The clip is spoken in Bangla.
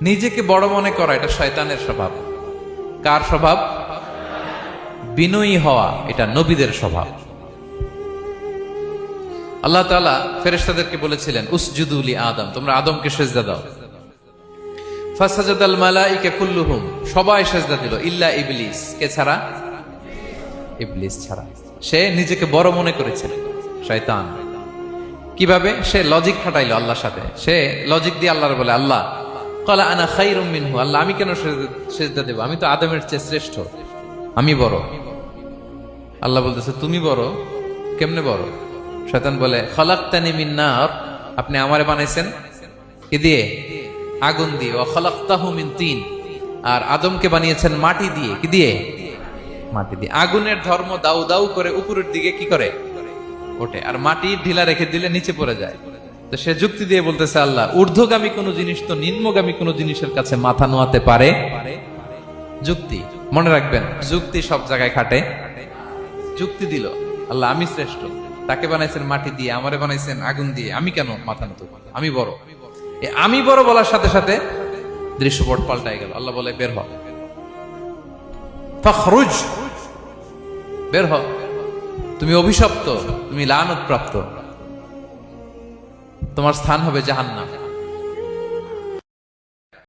নিজেকে বড় মনে করা এটা শয়তানের স্বভাব। কার স্বভাব? বিনয়ী হওয়া এটা নবীদের স্বভাব। আল্লাহ তাআলা ফেরেশতাদেরকে বলেছিলেন উসজুদু লি আদম, তোমরা আদমকে সিজদা দাও। ফাসাজাদাল মালাইকা কুল্লুহুম, সবাই সিজদা দিল ইল্লা ইবলিস, কে ছাড়া? ইবলিস ছাড়া। সে নিজেকে বড় মনে করেছিল, শয়তান। কিভাবে? সে লজিক খাটাইলো আল্লাহর সাথে। সে লজিক দিয়ে আল্লাহর বলে, আল্লাহ ক্বালা আনা খায়রুম মিনহু, আল্লাহ আমি কেন সিজদা দেব? আমি তো আদমের চেয়ে শ্রেষ্ঠ, আমি বড়। আল্লাহ বলতেছে তুমি বড়? কেমনে বড়? শয়তান বলে খলাকতানি মিন নার, আপনি আমারে বানাইছেন কি দিয়ে? আগুন দিয়ে। ওয়া খলাকতাহু মিন তিন, আর আদমকে বানিয়েছেন মাটি দিয়ে। কি দিয়ে? মাটি দিয়ে। আগুনের ধর্ম দাউ দাউ করে উপরের দিকে কি করে? ওঠে, আর মাটি ঢিলা রেখে দিলে নিচে পড়ে যায়। তো সে যুক্তি দিয়ে বলতেছে আল্লাহ ঊর্ধ্বগামী কোন জিনিস তো নিম্নগামী কোন জিনিসের কাছে মাথা নোয়াতে পারে? যুক্তি, মনে রাখবেন, যুক্তি সব জায়গায় খাটে। যুক্তি দিল আল্লাহ আমি শ্রেষ্ঠ, তাকে বানাইছেন মাটি দিয়ে, আমারে বানাইছেন আগুন দিয়ে, আমি কেন মাথা নত? আমি বড়। আমি বড় বলার সাথে সাথে দৃশ্যপট পাল্টাই গেল। আল্লাহ বলে বের হ, ফখরুজ, বের হ, তুমি অভিশপ্ত, তুমি লানত প্রাপ্ত, তোমার স্থান হবে জাহান্নাম।